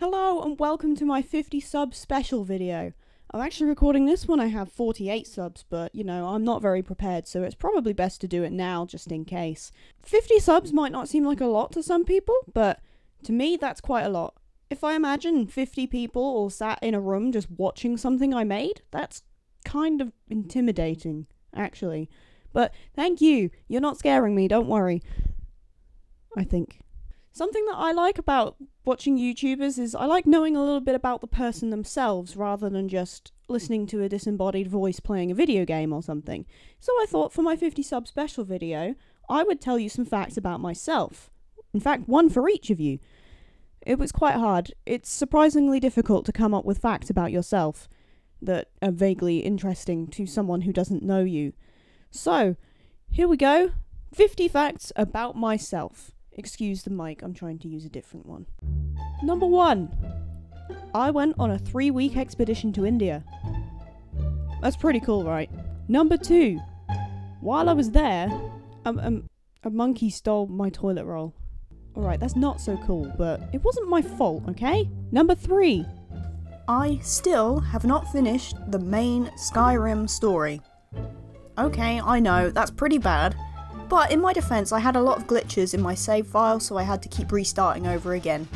Hello and welcome to my 50 subs special video. I'm actually recording this when I have 48 subs, but you know, I'm not very prepared, so it's probably best to do it now just in case. 50 subs might not seem like a lot to some people, but to me that's quite a lot. If I imagine 50 people all sat in a room just watching something I made, that's kind of intimidating, actually. But thank you, you're not scaring me, don't worry. I think. Something that I like about watching YouTubers is I like knowing a little bit about the person themselves rather than just listening to a disembodied voice playing a video game or something. So I thought for my 50 sub special video, I would tell you some facts about myself. In fact, one for each of you. It was quite hard. It's surprisingly difficult to come up with facts about yourself that are vaguely interesting to someone who doesn't know you. So, here we go. 50 facts about myself. Excuse the mic, I'm trying to use a different one. Number 1. I went on a 3-week expedition to India. That's pretty cool, right? Number 2. While I was there, a monkey stole my toilet roll. Alright, that's not so cool, but it wasn't my fault, okay? Number 3. I still have not finished the main Skyrim story. Okay, I know, that's pretty bad. But in my defense, I had a lot of glitches in my save file, so I had to keep restarting over again.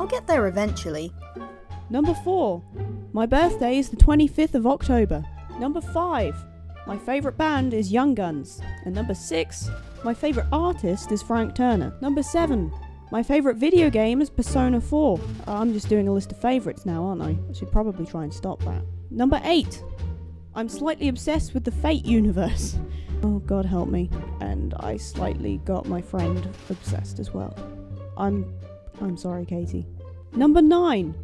I'll get there eventually. Number 4. My birthday is the 25th of October. Number 5. My favourite band is Young Guns. And number 6. My favourite artist is Frank Turner. Number 7. My favourite video game is Persona 4. I'm just doing a list of favourites now, aren't I? I should probably try and stop that. Number 8. I'm slightly obsessed with the Fate universe. Oh, God help me. And I slightly got my friend obsessed as well. I'm sorry, Katie. Number 9.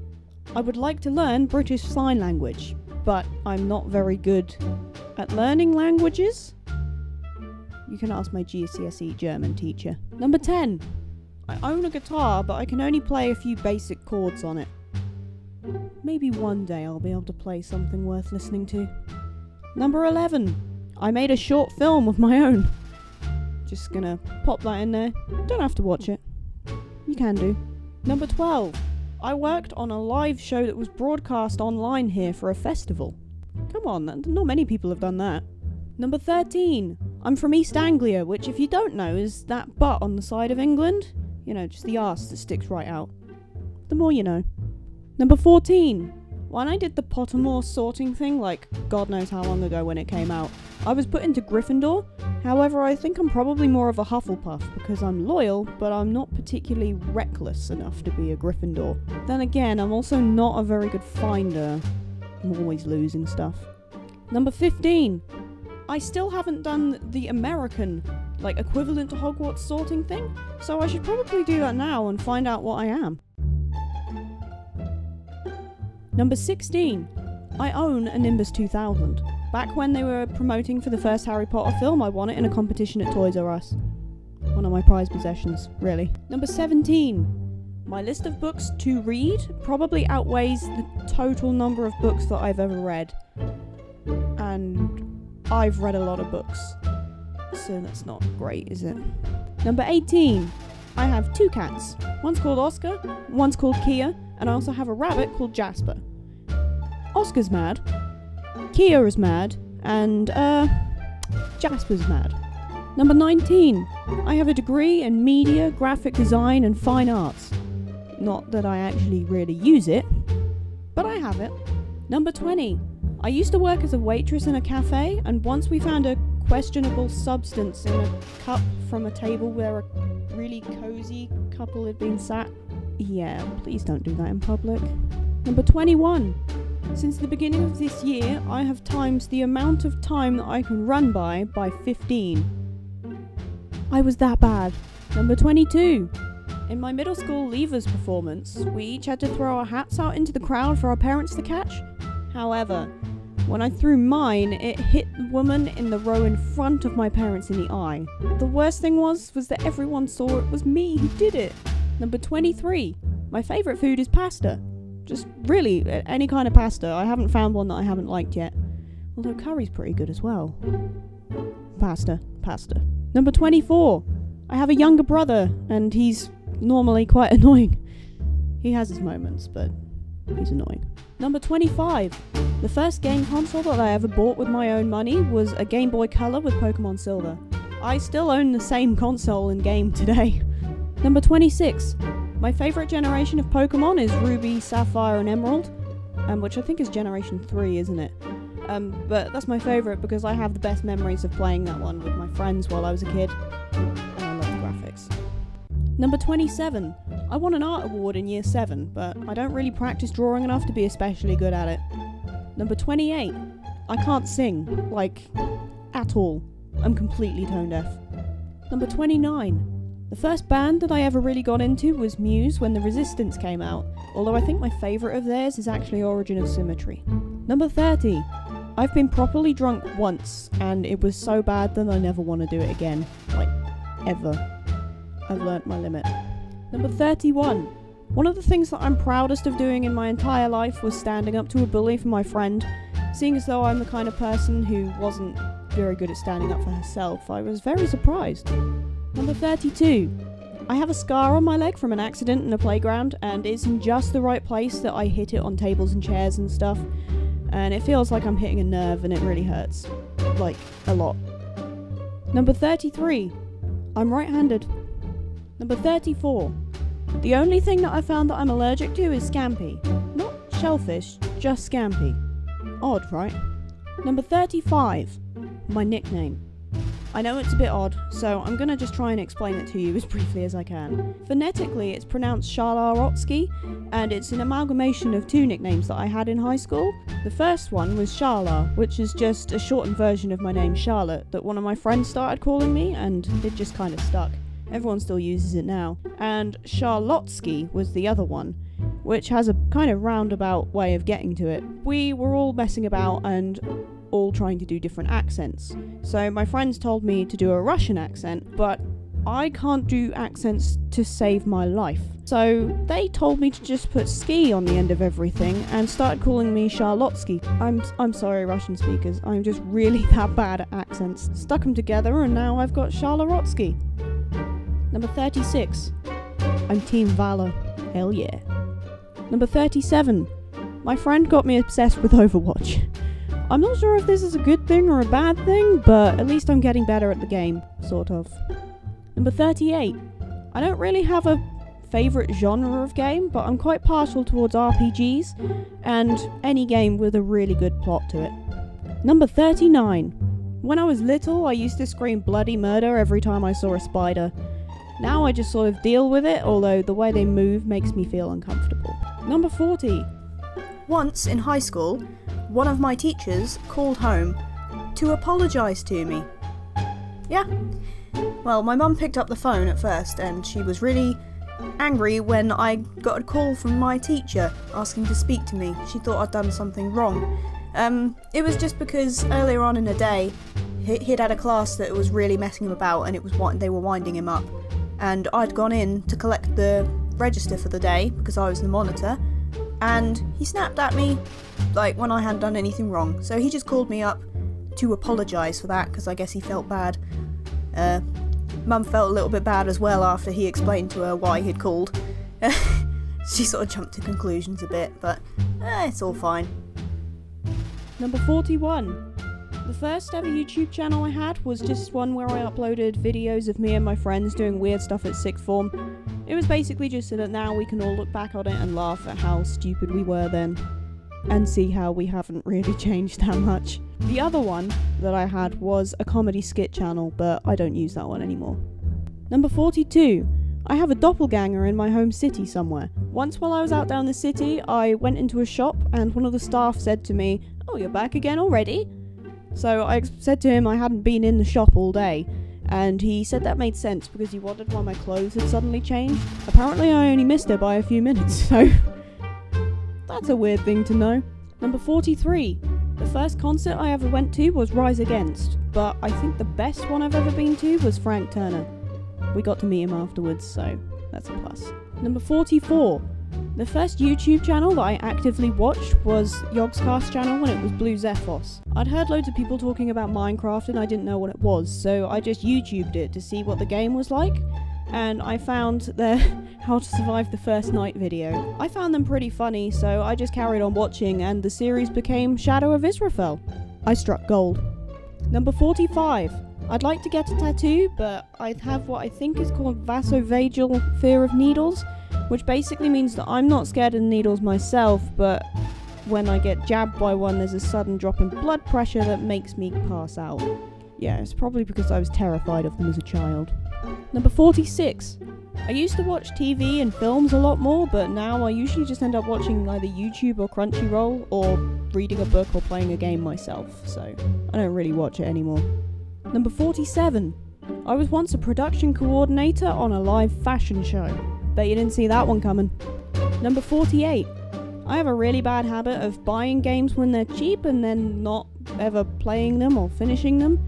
I would like to learn British Sign Language, but I'm not very good at learning languages. You can ask my GCSE German teacher. Number 10. I own a guitar, but I can only play a few basic chords on it. Maybe one day I'll be able to play something worth listening to. Number 11. I made a short film of my own. Just gonna pop that in there. Don't have to watch it. You can do. Number 12. I worked on a live show that was broadcast online here for a festival. Come on, not many people have done that. Number 13. I'm from East Anglia, which if you don't know is that butt on the side of England. You know, just the arse that sticks right out. The more you know. Number 14. When I did the Pottermore sorting thing, like God knows how long ago when it came out, I was put into Gryffindor. However, I think I'm probably more of a Hufflepuff because I'm loyal, but I'm not particularly reckless enough to be a Gryffindor. Then again, I'm also not a very good finder. I'm always losing stuff. Number 15. I still haven't done the American, like equivalent to Hogwarts sorting thing, so I should probably do that now and find out what I am. Number 16. I own a Nimbus 2000. Back when they were promoting for the first Harry Potter film, I won it in a competition at Toys R Us. One of my prized possessions, really. Number 17. My list of books to read probably outweighs the total number of books that I've ever read. And I've read a lot of books, so that's not great, is it? Number 18. I have 2 cats. One's called Oscar, one's called Kia, and I also have a rabbit called Jasper. Oscar's mad, Kia is mad, and Jasper's mad. Number 19. I have a degree in media, graphic design, and fine arts. Not that I actually really use it, but I have it. Number 20. I used to work as a waitress in a cafe, and once we found a questionable substance in a cup from a table where a really cozy couple had been sat. Yeah, please don't do that in public. Number 21. Since the beginning of this year, I have times the amount of time that I can run by 15. I was that bad. Number 22. In my middle school leavers performance, we each had to throw our hats out into the crowd for our parents to catch. However, when I threw mine, it hit the woman in the row in front of my parents in the eye. The worst thing was that everyone saw it was me who did it. Number 23. My favourite food is pasta. Just really, any kind of pasta. I haven't found one that I haven't liked yet. Although curry's pretty good as well. Pasta. Number 24. I have a younger brother, and he's normally quite annoying. He has his moments, but he's annoying. Number 25. The first game console that I ever bought with my own money was a Game Boy Color with Pokemon Silver. I still own the same console and game today. Number 26. My favourite generation of Pokemon is Ruby, Sapphire and Emerald, which I think is Generation 3, isn't it? But that's my favourite because I have the best memories of playing that one with my friends while I was a kid, and I love the graphics. Number 27. I won an art award in year 7, but I don't really practice drawing enough to be especially good at it. Number 28. I can't sing, like, at all. I'm completely tone deaf. Number 29. The first band that I ever really got into was Muse when The Resistance came out, although I think my favourite of theirs is actually Origin of Symmetry. Number 30. I've been properly drunk once, and it was so bad that I never want to do it again. Like, ever. I've learnt my limit. Number 31. One of the things that I'm proudest of doing in my entire life was standing up to a bully for my friend. Seeing as though I'm the kind of person who wasn't very good at standing up for herself, I was very surprised. Number 32. I have a scar on my leg from an accident in a playground, and it's in just the right place that I hit it on tables and chairs and stuff. And it feels like I'm hitting a nerve and it really hurts. Like, a lot. Number 33. I'm right-handed. Number 34. The only thing that I found that I'm allergic to is scampi. Not shellfish, just scampi. Odd, right? Number 35. My nickname. I know it's a bit odd, so I'm gonna just try and explain it to you as briefly as I can. Phonetically, it's pronounced TheCharlarottskii, and it's an amalgamation of 2 nicknames that I had in high school. The first one was Charla, which is just a shortened version of my name Charlotte that one of my friends started calling me, and it just kind of stuck. Everyone still uses it now. And TheCharlarottskii was the other one, which has a kind of roundabout way of getting to it. We were all messing about and all trying to do different accents. So my friends told me to do a Russian accent, but I can't do accents to save my life. So they told me to just put ski on the end of everything and started calling me Charlottskii. I'm sorry, Russian speakers, I'm just really that bad at accents. Stuck them together and now I've got TheCharlarottskii. Number 36. I'm Team Valor. Hell yeah. Number 37. My friend got me obsessed with Overwatch. I'm not sure if this is a good thing or a bad thing, but at least I'm getting better at the game, sort of. Number 38. I don't really have a favourite genre of game, but I'm quite partial towards RPGs, and any game with a really good plot to it. Number 39. When I was little, I used to scream bloody murder every time I saw a spider. Now I just sort of deal with it, although the way they move makes me feel uncomfortable. Number 40. Once, in high school, one of my teachers called home to apologise to me. Yeah. Well, my mum picked up the phone at first, and she was really angry when I got a call from my teacher asking to speak to me. She thought I'd done something wrong. It was just because earlier on in the day, he'd had a class that was really messing him about, and they were winding him up. And I'd gone in to collect the register for the day, because I was the monitor, and he snapped at me, like, when I hadn't done anything wrong. So he just called me up to apologise for that, because I guess he felt bad. Mum felt a little bit bad as well after he explained to her why he'd called. She sort of jumped to conclusions a bit, but it's all fine. Number 41. The first ever YouTube channel I had was just one where I uploaded videos of me and my friends doing weird stuff at sixth form. It was basically just so that now we can all look back on it and laugh at how stupid we were then, and see how we haven't really changed that much. The other one that I had was a comedy skit channel, but I don't use that one anymore. Number 42. I have a doppelganger in my home city somewhere. Once while I was out down the city, I went into a shop and one of the staff said to me, "Oh, you're back again already?" So I said to him I hadn't been in the shop all day, and he said that made sense because he wondered why my clothes had suddenly changed. Apparently I only missed it by a few minutes, so that's a weird thing to know. Number 43. The first concert I ever went to was Rise Against, but I think the best one I've ever been to was Frank Turner. We got to meet him afterwards, so that's a plus. Number 44. The first YouTube channel that I actively watched was Yogscast channel when it was Blue Zephos. I'd heard loads of people talking about Minecraft and I didn't know what it was, so I just YouTubed it to see what the game was like. and I found their How to Survive the First Night video. I found them pretty funny, so I just carried on watching, and the series became Shadow of Israfel. I struck gold. Number 45. I'd like to get a tattoo, but I have what I think is called vasovagal fear of needles, which basically means that I'm not scared of needles myself, but when I get jabbed by one, there's a sudden drop in blood pressure that makes me pass out. Yeah, it's probably because I was terrified of them as a child. Number 46. I used to watch TV and films a lot more, but now I usually just end up watching either YouTube or Crunchyroll, or reading a book or playing a game myself, so I don't really watch it anymore. Number 47. I was once a production coordinator on a live fashion show. Bet you didn't see that one coming. Number 48. I have a really bad habit of buying games when they're cheap and then not ever playing them or finishing them.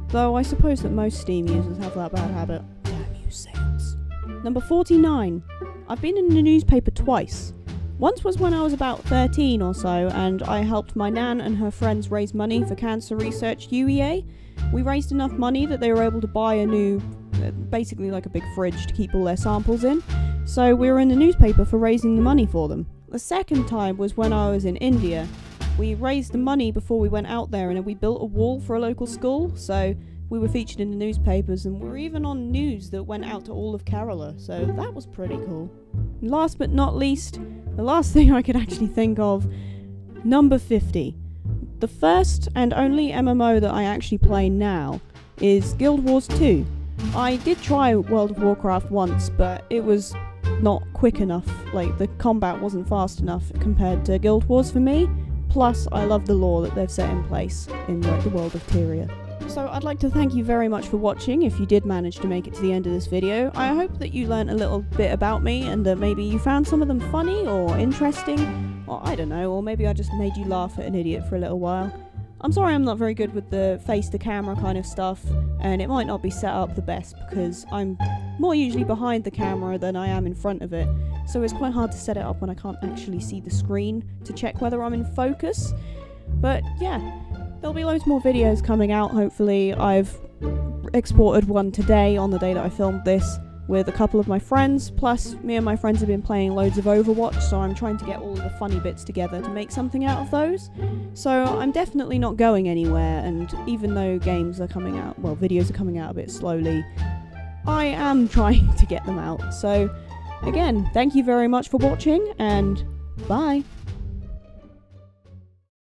Though I suppose that most Steam users have that bad habit. Damn you, sales. Number 49. I've been in the newspaper twice. Once was when I was about 13 or so, and I helped my nan and her friends raise money for cancer research UEA. We raised enough money that they were able to buy a new, basically like a big fridge to keep all their samples in. So we were in the newspaper for raising the money for them. The second time was when I was in India. We raised the money before we went out there, and we built a wall for a local school, so we were featured in the newspapers, and we were even on news that went out to all of Kerala, so that was pretty cool. And last but not least, the last thing I could actually think of, number 50. The first and only MMO that I actually play now is Guild Wars 2. I did try World of Warcraft once, but it was not quick enough, like the combat wasn't fast enough compared to Guild Wars for me, plus I love the lore that they've set in place in the world of Tyria. So I'd like to thank you very much for watching if you did manage to make it to the end of this video. I hope that you learned a little bit about me and that maybe you found some of them funny or interesting, or I don't know, or maybe I just made you laugh at an idiot for a little while. I'm sorry I'm not very good with the face-to-camera kind of stuff, and it might not be set up the best because I'm more usually behind the camera than I am in front of it, so it's quite hard to set it up when I can't actually see the screen to check whether I'm in focus. But yeah, there'll be loads more videos coming out, hopefully. I've exported one today, on the day that I filmed this, with a couple of my friends, plus me and my friends have been playing loads of Overwatch, so I'm trying to get all of the funny bits together to make something out of those. So I'm definitely not going anywhere, and even though games are coming out, well, videos are coming out a bit slowly, I am trying to get them out. So again, thank you very much for watching, and bye!